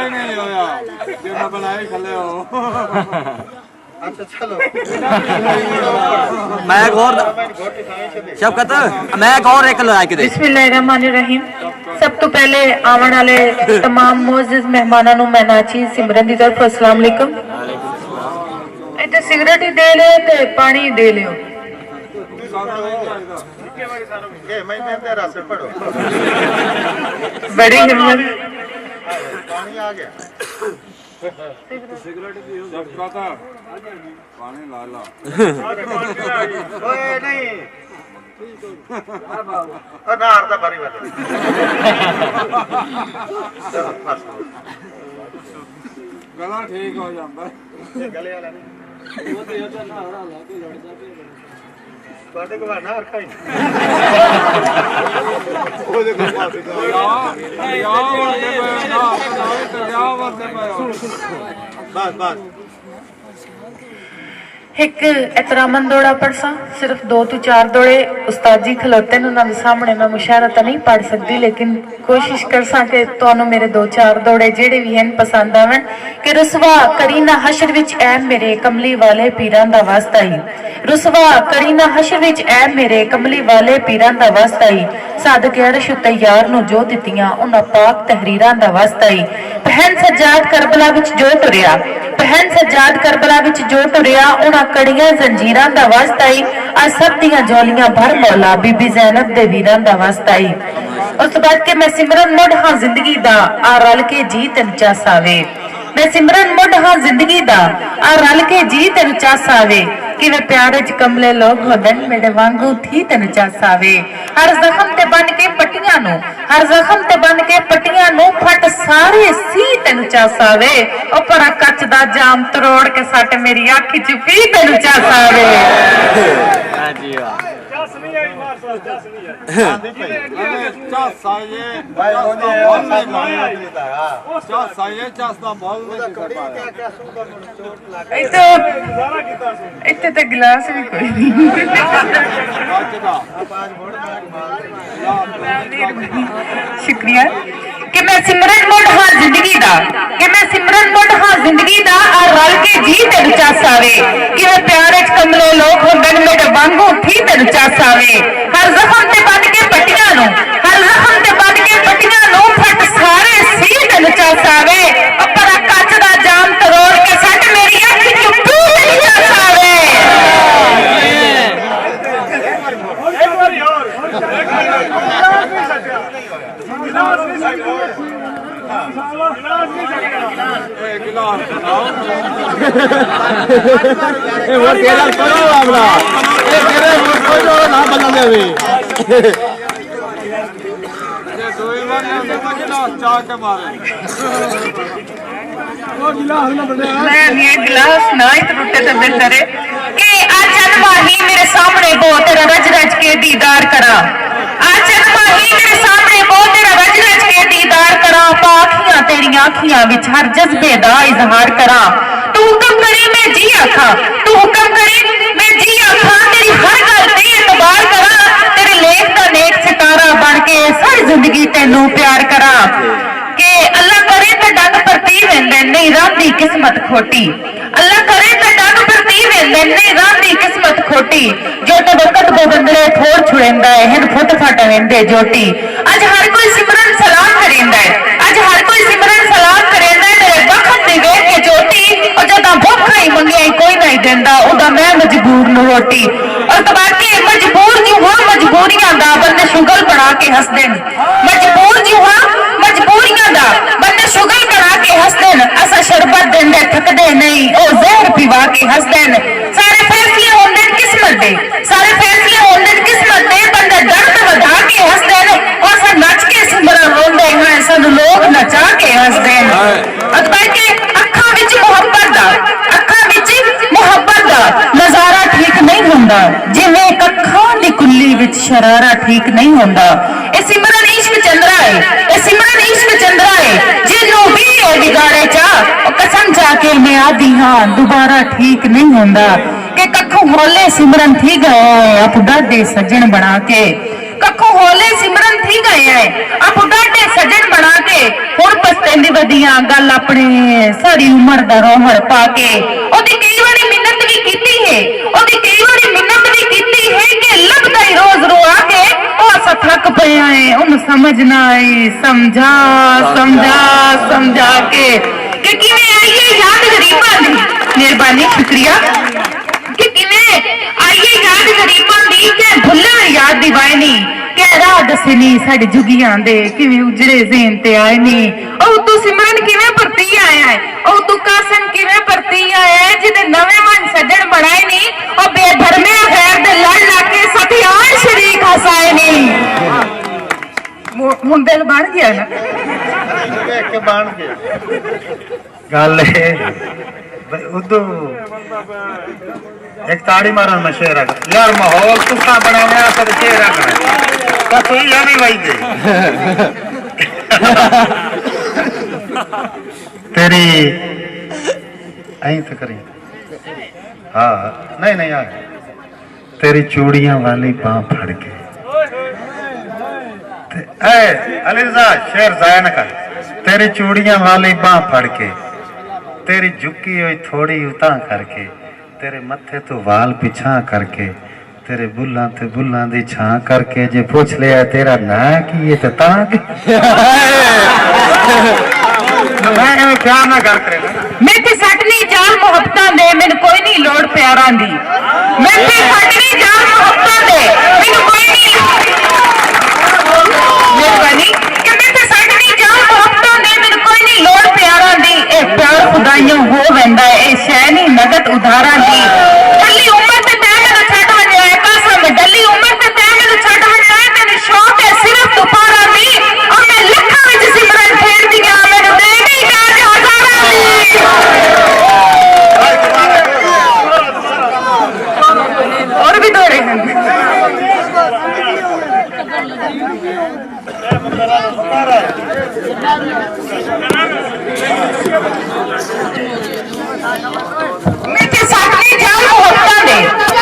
ही नहीं होया जे मैं बनाए खले हो अच्छा चलो मैं एक और शफकत मैं एक और एक लाइक दे बिस्मिल्लाहिर्रहमानिर्रहीम। सब तो पहले आवन वाले तमाम मोअज़्ज़िज़ मेहमानां नूं मैं नाची सिमरन दी तरफ अस्सलाम वालेकुम। इत्थे सिगरेट ही दे लियो ते पानी ही दे लियो। बड़ी हिम्मत। पानी आ गया सिगरेट भी सबका था पानी ला ला ओए नहीं अनार दा बारी बात गला ठीक हो जांदा गले वाला नहीं वो ते तो ना ला के लड़दा पे ਤੁਹਾਡੇ ਕੋਲ ਨਾ ਰੱਖਾਈ ਉਹਦੇ ਕੋਲ ਪਾਸੇ ਜਾ ਬਸ ਬਸ एक एहतरामन दौड़ा पढ़सा सिर्फ 2 तो 4 दौड़े उस्ताद जी खलोते ने उन्होंने सामने मैं मुशायरा तो नहीं पढ़ सकती लेकिन कोशिश करसा कि तुहानू मेरे 2-4 दौड़े जेड़े भी हैं पसंद आवन कि रुसवा करीना हशर विच ऐ मेरे कमली वाले पीरां दा वास्ता ही रुसवा करीना हशर विच ऐ मेरे कमली वाले पीरां दा वास्ता ही सादक अरश तैयार नू जो दित्तियां उन्हां पाक तहरीरां दा वास्ता ही पहन सजाद करबला विच जो तुरिया पहन सजाद करबला विच जो तुरिया उन्हां कड़ियां जंजीरां दा वास्ता ही आ सब दियां जोलियां भर मौला बीबी ज़ैनब दे वीरां दा वास्ता ही। उस तो बाद के मैं सिमरन मुड़ हां जिंदगी दा आ रल के जी तेन चासावे मैं सिमरन मुड़ हां जिंदगी दा आ रल के जी तेन चासावे कि वे प्यारे च कमले लोग होदन मेरे वांगू थी तेन चासावे हर जख्म ते बन के पट्टियां नू हर जख्म ते बन के पट्टियां नू फट सारे सी तेन चासावे ओ परा कच दा जाम तरोड़ के सट मेरी आँखी च पी तेन चासावे हां जी वाह चस नहीं आई मार साहब चस नहीं आई चस आए भाई ओने सब माने देता है चस आए चस दा बोल नहीं कड़ी क्या क्या सुंदर चोट लगा ए तो सारा कीता इत्ते ते गिलास भी कोई नहीं शुक्रिया कि मैं सिमरन मुड़ हां जिंदगी दा कि मैं सिमरन मुड़ हां जिंदगी दा आ रल के जी तेन चासावे कि वे प्यारे च कमले लोग होंदन मेरे वांगू थी तेन चासावे हर जख्म ते बन के पट्टियां नू हर जख्म ते बन के पट्टियां नू फट सारे सी तेन चासावे पर कच दा जाम तरोड़ के सट मेरी अख च पी तेन चासावे एक बारी और गिलास नहीं सकता गिलास नहीं सकता एक गिलास ए वो तेरा करो बाबला ए तेरे कोई जो ना बना देवे ये दोई बार ने गिलास चाह के मारे वो गिलास ना बने मैं ये गिलास ना ही टूटे तो बेहतर है कि आज माही मेरे सामने बो तेरा रज रज के दीदार करा आज माही मेरे सामने बो तेरा रज रज के दीदार करा पाखियां तेरी आँखियां विच हर जज्बे दा इजहार करा तू हुक्म करी मैं जी आखा तू हुक्म करी मैं जी आखा तेरी हर गल ते एतबार करा तेरे लेख दा नेक सितारा बन के सारी जिंदगी तेनू प्यार करा के अल्लाह करे तो डग परती वेंदे नहीं रांदी किस्मत खोटी अल्लाह करे तो डग परती वेंदे नहीं रांदी किस्मत खोटी जो तो वक्त को बंदरे थोड़ छुड़ेंदा है हिन फुट फट वेंदे जोटी आज हर कोई सिमरन सलाम करेंदा है आज हर कोई सिमरन सलाम करेंदा है मेरे वक्त दी वेख के जोटी और जदा भुख ही मंगिया कोई नहीं देंदा ओदा मैं मजबूर न रोटी और तबाके मजबूर जी हुआ मजबूरियां दा बंदे शुगल बना के हंस देन मजबूर जी हुआ मजबूरियां दा बंदे शुगल बना के हंस देन असा शरबत देंदे थकदे नहीं ओ जहर पिवा के हंस देन सारे फैसले होंदे किस्मत दे सारे फैसले होंदे किस्मत दे बंदे दर्द वधा के हंस देन और सा नच के सिमरन रोंदे हैं सन लोग नचा के हंस देन अतबार के अखां विच मोहब्बत दा अखां विच मोहब्बत दा नजारा ठीक नहीं हुंदा जिवें अखां दी कुल्ली विच शरारा ठीक नहीं हुंदा ए सिमरन इश्क चंद्रा है ए सिमरन इश्क चंद्रा है जिन्नू भी ओ बिगाड़े चा ओ कसम जाके मैं आदी हां दोबारा ठीक नहीं हुंदा कि कखों होले सिमरन थी गए आप डाडे सजन बना के कखों होले सिमरन थी गए आप डाडे सजन बना के हुण पछते ਲੈਂਦੀ ਵਧੀਆਂ ਗੱਲ ਆਪਣੇ ਸਾਰੀ ਉਮਰ ਦਾ ਰੋਹਣ ਪਾ ਕੇ ਉਹਦੀ ਕਈ ਵਾਰੀ ਮਿੰਨਤ ਵੀ ਕੀਤੀ ਹੈ ਉਹਦੀ ਕਈ ਵਾਰੀ ਮਿੰਨਤ ਵੀ ਕੀਤੀ ਹੈ ਕਿ ਲੱਭਦਾ ਹੀ ਰੋਜ਼ ਰੋਆ ਕੇ ਉਹ ਅਸਾਂ ਥੱਕ ਪਿਆ ਹੈ ਉਹਨੂੰ ਸਮਝ ਨਾ ਆਈ ਸਮਝਾ ਸਮਝਾ ਸਮਝਾ ਕੇ ਕਿ ਕਿਵੇਂ ਆਈਏ ਯਾਦ ਗਰੀਬਾਂ ਦੀ ਮਿਹਰਬਾਨੀ ਸ਼ੁਕਰੀਆ ਕਿ ਕਿਵੇਂ ਆਈਏ ਯਾਦ ਗਰੀਬਾਂ ਦੀ ਕਿ ਭੁੱਲਣ ਯਾਦ ਦੀ ਵਾਇਨੀ ਕਿ ਰਾਹ ਦਸਨੀ ਸਾਡੇ ਜੁਗੀਆਂ ਦੇ ਕਿਵੇਂ ਉਜੜੇ ਜ਼ੇਨ ਤੇ ਆਏ ਨੀ ਉਹ ਤੂੰ ਸਿਮਰਨ ਕਿਵੇਂ ਭਰਤੀ ਆਇਆ ਹੈ ਉਹ ਤੂੰ ਕਾਸਮ ਕਿਵੇਂ ਭਰਤੀ ਆਇਆ ਹੈ ਜਿਹਦੇ ਨਵੇਂ ਮਨ ਸੱਜਣ ਬਣਾਏ ਨੀ ਉਹ ਬੇਧਰਮੇ ਖੈਰ ਦੇ ਲੜ ਲਾ ਕੇ ਸਤਿਆਰ ਸ਼ਰੀਕ ਹਸਾਏ ਨੀ ਹੁਣ ਦਿਲ ਬਣ ਗਿਆ ਨਾ ਇੱਕ ਬਣ ਗਿਆ ਗੱਲ ਇਹ ਉਦੋਂ एक ताड़ी मारन में शेर यार माहौल तुसा बनाने आकर शेर तो तू ही नहीं वही दे तेरी ऐं तो करी हाँ नहीं यार तेरी चूड़ियां वाली बांह फड़ के अलीजा शेर जाया न कर तेरी चूड़ियां वाली बांह फड़ के तेरी झुकी हुई थोड़ी उतां करके तेरे मत्थे तो वाल पिछा करके तेरे बुल्ला ते बुल्ला दी छां करके जे पूछ लिया तेरा ना की ये ते तां की मैं क्या ना कर करे मैं ते सटनी जान मोहब्बतां दे मैनू कोई नहीं लोड़ प्यारां दी मैं ते सटनी जान मोहब्बतां दे मैनू कोई नहीं मेहरबानी कि मैं ते सटनी जान मोहब्बतां दे मैनू कोई नहीं लोड़ प्यारां दी ए प्यार खुदाइयों हो वेंदा ए शै नहीं नगद उधारां दी डली उम्र ते तै मैनू छड्ड वन्या है कसम डली उम्र ते तै मैनू छड्ड वन्या है मैनू शौक है सिर्फ दुपारा दी और मैं लखां विच सिमरन खेडदी आ मैनू दे नहीं ताज हजारां दी और भी दौड़े हैं मैं ते सटनी जान मोहब्बतां दे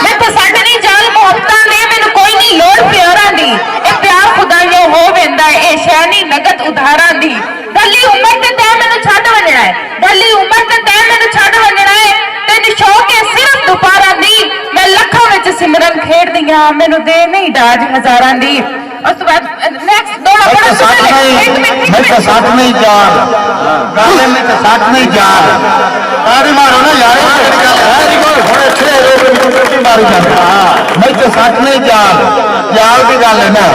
मैं ते सटनी जान मोहब्बतां दे मैनू कोई नहीं लोड़ प्यारां दी ए प्यार खुदाइयों हो वेंदा ए शै नहीं नगद उधारां दी डली उम्र ते तै मैनू छड्ड वन्ना है डली उम्र ते तै मैनू छड्ड वन्ना है तैनू शौक है सिर्फ दुपारा दी मैं लखां विच सिमरन खेडदी आ मैनू दे नहीं दाज हजारां दी उस तो बाद नेक्स्ट दोड़ा बड़ा मैं तो साथ नहीं जान गाले में तो साथ नहीं जान तारी मारो ना यार वेरी गुड बड़े अच्छे मारी जाता मैं तो साथ नहीं जान यार की गल है ना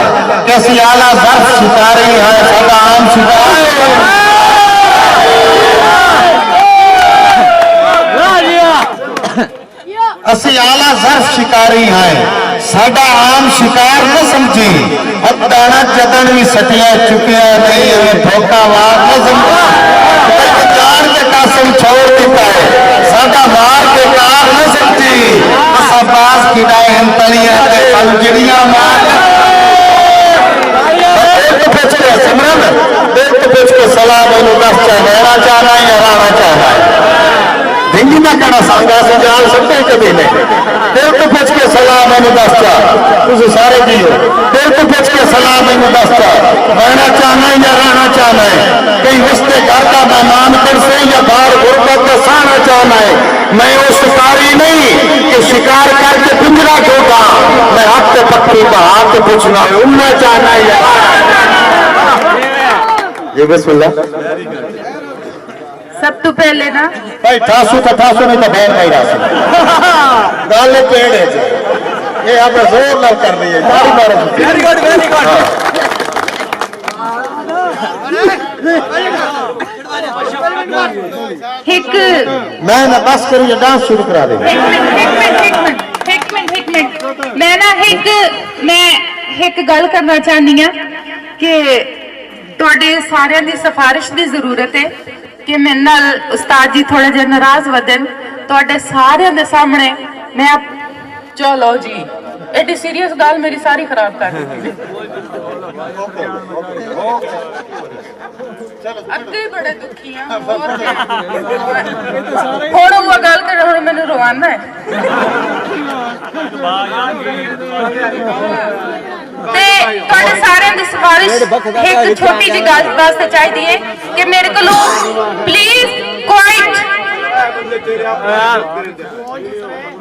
कैसी आला ज़र्फ शिकारी है सदा आम शिकारी असी आला ज़र्फ शिकारी है साडा आम शिकार न समझी दाना जतन भी सटिया चुकिया नहीं हमें धोखा वार न समझा जान के कासम छोड़ देता है साडा मार के कार न समझी असा बास किनाए हम तलिया के फलजड़ियां मार सिमरन देख के पूछ के सलाह मैनू दस रहना चाहना या रहना चाहना धिंगी ना कहना सांगा से जान सकते कभी नहीं दिल तो पूछ के सलाह मैंने दस चा तुझे सारे जियो दिल तो पूछ के सलाह मैंने दस चा रहना चाहना है या रहना चाहना है कहीं उसके घर का मेहमान कर से या बाहर गुरबत का सहना चाहना है मैं वो शिकारी नहीं कि शिकार करके पिंजरा ठोका मैं हाथ से पत्थरी का हाथ पूछना है उड़ना चाहना है या ये बिस्मिल्लाह सब तो पहले ना भाई ठासू तो ठासू नहीं तो बैन भाई रासू गाल पेड़ है ये आप जोर लग कर रही है तारी मारो वेरी गुड एक मैं ना बस करिए डांस शुरू करा दे एक मिनट मैं ना एक गल करना चाहनी हां कि तुहाडे सारियां दी सिफारिश दी जरूरत है कि मेरे नाल उस्ताद जी थोड़ा जिहा नाराज वदन तुहाडे सारियां दे सामने मैं चलो जी एडी सीरियस गल मेरी सारी खराब कर दी अगे बड़े दुखी हां हुण वो गल कर हुण मैनूं रवाना है ਤੇ ਤੁਹਾਡੇ ਸਾਰਿਆਂ ਦੀ ਸਿਫਾਰਿਸ਼ ਇੱਕ ਛੋਟੀ ਜਿਹੀ ਗੱਲ ਵਾਸਤੇ ਚਾਹੀਦੀ ਹੈ ਕਿ ਮੇਰੇ ਕੋਲੋਂ ਪਲੀਜ਼ ਕੁਆਇਟ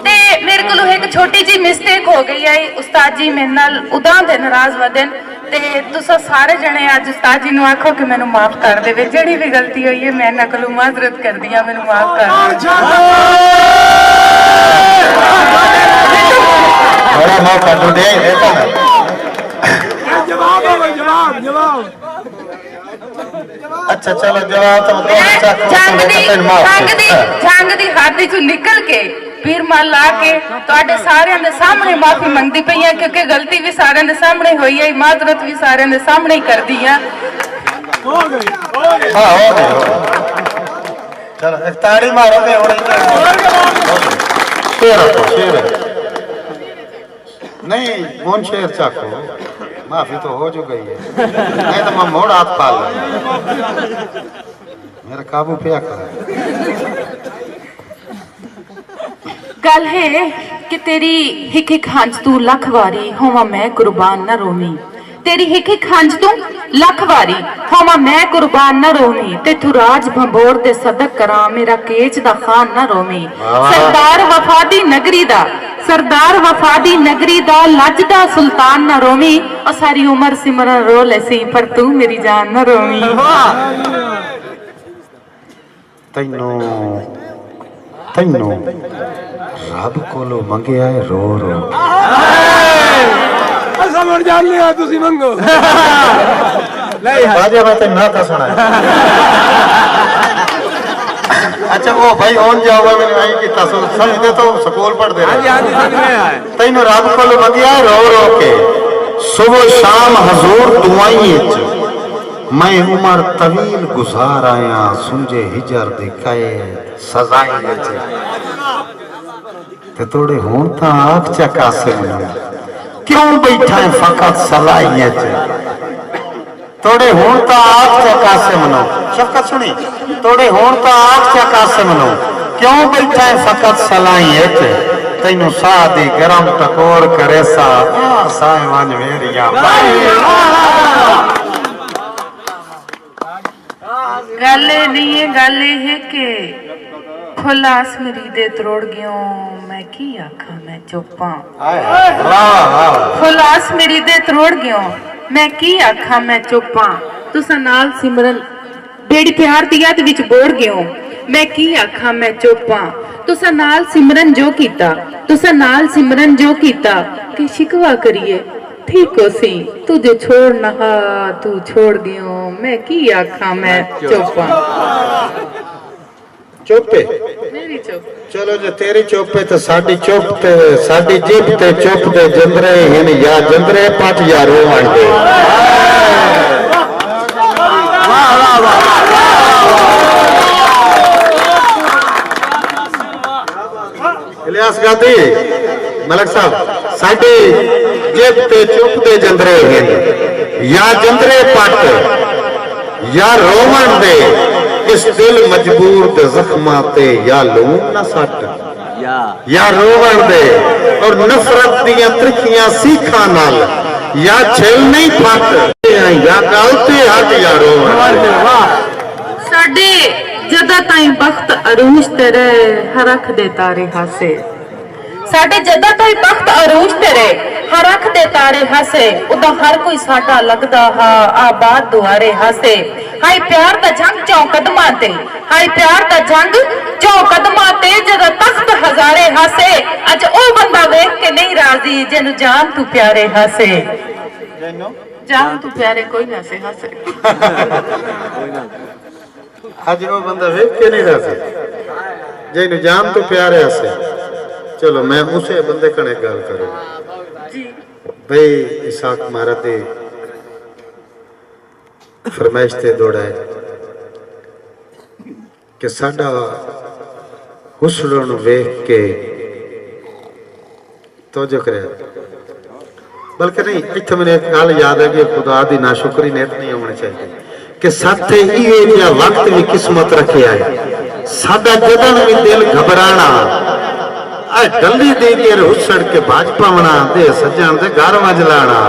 ਤੇ ਮੇਰੇ ਕੋਲੋਂ ਇੱਕ ਛੋਟੀ ਜਿਹੀ ਮਿਸਟੇਕ ਹੋ ਗਈ ਹੈ ਉਸਤਾਦ ਜੀ ਮੇਰੇ ਨਾਲ ਉਦਾਂ ਦੇ ਨਾਰਾਜ਼ ਵਧਨ ਤੇ ਤੁਸੀਂ ਸਾਰੇ ਜਣੇ ਅੱਜ ਉਸਤਾਦ ਜੀ ਨੂੰ ਆਖੋ ਕਿ ਮੈਨੂੰ ਮਾਫ ਕਰ ਦੇਵੇ ਜਿਹੜੀ ਵੀ ਗਲਤੀ ਹੋਈ ਹੈ ਮੈਂ ਇਹਨਾਂ ਕੋਲੋਂ ਮਾਜ਼ਰਤ ਕਰਦੀ ਹਾਂ ਮੈਨੂੰ ਮਾਫ ਕਰ बड़ा मौका तो दे देता है अच्छा चलो जवाब तो ਜੰਗ ਦੀ ਹੱਦ ਚੋਂ ਨਿਕਲ ਕੇ ਪੀਰ ਮਾਲ ਲਾ ਕੇ ਤੁਹਾਡੇ ਸਾਰਿਆਂ ਦੇ ਸਾਹਮਣੇ ਮਾਫੀ ਮੰਗਦੀ ਪਈ ਆ ਕਿਉਂਕਿ ਗਲਤੀ ਵੀ ਸਾਰਿਆਂ ਦੇ ਸਾਹਮਣੇ ਹੋਈ ਹੈ ਮਾਜ਼ਰਤ ਵੀ ਸਾਰਿਆਂ ਦੇ ਸਾਹਮਣੇ ਹੀ ਕਰਦੀ ਆ हो गई चलो एक ताड़ी मारोगे शेर नहीं कौन शेर चाको माफी तो हो जो गई है नहीं तो मैं मोड़ हाथ पाल मेरा काबू पे कर गल है कि तेरी हिक हिक हंज तू लख वारी होवा मैं कुर्बान न रोमी तेरी हिक हिक हंज तू लख वारी होवा मैं कुर्बान न रोमी ते तू राज भंबोर दे सदक करा मेरा केच दा खान न रोमी सरदार वफादी नगरी दा सरदार वफादी नगरी दा लजदा सुल्तान न रोमी और सारी उम्र सिमरन रो लेसी पर तू मेरी जान न रोमी तैनो तैनो रब कोलो मंगया है रो रो समझ जान लिया तुसी मंगो नहीं बाजे मैं तेन ना था सुना अच्छा वो भाई ऑन जाओगे मैंने वही किया समझते तो स्कूल पढ़ते तैनू रब कोल मंगिया रो रो के सुबह शाम हजूर दुआई मैं उमर तवील गुजार आया सुंजे हिजर दिखाए सजाई ते थोड़े हुन ता आख चकासे क्यों बैठा है फकत सलाई थोड़े हुन ता आख चकासे मनो शफकत सुनी थोड़े हुन ता आख चकासे मनो क्यों बैठा है फकत सलाई तैनू साह दी गरम टकोर करे सा साहिवान मेरिया गल नहीं है गल है कि खुलास मरीदे तरोड़ गयो मैं की आखा मैं चुप्पा खुलास मरीदे तरोड़ गयो मैं की आखा मैं चुप्पा तुसा नाल सिमरन बेड़ी प्यार दी याद विच बोड़ गयो मैं की आखा मैं चुप्पा तुसा नाल सिमरन जो कीता तुसा नाल सिमरन जो कीता कि शिकवा करिए ठीक हो सी तुझे छोड़ नहा तू छोड़ गयो मैं की आखा मैं चुप्पा चुप्पे मेरी चुप चलो जो तेरी चुप्पे तो साडी चुप ते साडी जिप ते चुप ते जंदरे हिन या जंदरे पट या रोवण दे वाह वाह वाह इलियास गांधी मलक साहब साडी जिप ते चुप ते जंदरे हिन या जंदरे पट या रोवण दे इस दिल मजबूर दे जख्मा ते या लून ना सट या रोवण दे और नफरत दियां त्रिखियां सीखा नाल या छेल नहीं फट या गलते हट या रोवण साडे जदा ताई बख्त अरूज तेरे हरख दे तारे हासे साडे जदा ताई बख्त अरूज तेरे हरख दे तारे हासे उदा हर कोई साडा लगदा हा आबाद दुआरे हासे हाय प्यार दा जंग चौ कदमां ते हाय प्यार दा जंग चौ कदमां ते जदा तख्त हजारे हासे अज ओ बंदा देख के नहीं राजी जिनु जान तू प्यारे हासे जान तू प्यारे कोई ना से हासे आज वो बंदा वेख के नहीं रहा जिनु जान तू प्यारे हसे चलो मैं उसे बंदे कने गल करूं जी भाई इसाक महाराज दे फरमाइश ते दौड़ा है कि साडा हुस्न वेख के तवज्जो करे बल्कि नहीं इत्थे मैंने एक गल याद है कि खुदा दी नाशुक्री नेत नहीं होनी चाहिए कि साथे इहे जिहा वक्त भी किस्मत रखे है साडा जदन भी दिल घबराना डली दे के हुसड़ के भाजपा बना दे सज्जन दे घर वज लाना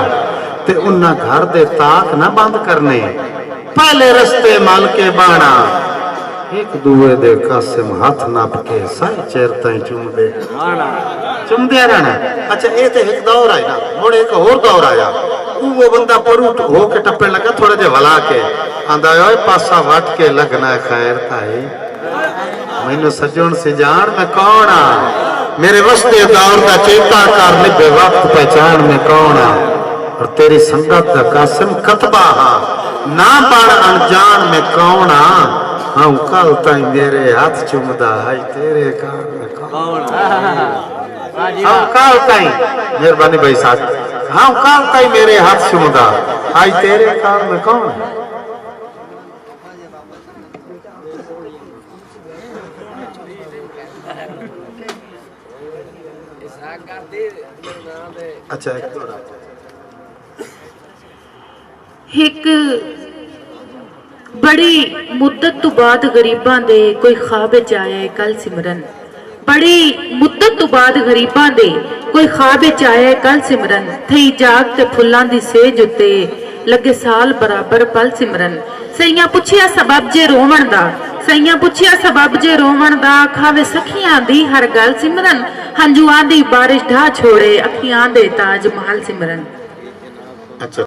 ते उन्ना घर दे ताक ना बंद करने, पहले रस्ते मल के बाणा, एक दूए दे कासिम हाथ नाप के साई चेर ताई चुमदे रहना। अच्छा ये तो एक दौर है ना, मुड़ एक और दौर आया, वो बंदा परू हो के टप्पन लगा, थोड़ा जे वला के आंदा ओए पासा वट के लगना खैर ताई, मैनू सजण से जान मैं कौन आ, मेरे वस्ते दौर का चेता कर निभे वक्त पहचान में कौन आ, और तेरी संगत का कासिम कतबा हा, ना बड़ अनजान में कौन आ, हाँ कल ताई मेरे हाथ चुमदा है तेरे कार में कौन हाँ कल ताई मेहरबानी भाई साहब हाँ कल ताई मेरे हाथ चुमदा आई तेरे कार में कौन अच्छा एक बड़ी मुद्दत तो बाद गरीबां दे कोई ख्वाब च आया है कल सिमरन, बड़ी मुद्दत तो बाद गरीबां दे कोई ख्वाब च आया है कल सिमरन, थई जाग ते फुल्लां दी सेज उत्ते लगे साल बराबर पल सिमरन, सैया पुछिया सबब जे रोवण दा, सैया पुछिया सबब जे रोवण दा, खावे सखियां दी हर गल सिमरन, हंजुआं दी बारिश ढा छोड़े अखियां दे ताज महल सिमरन। अच्छा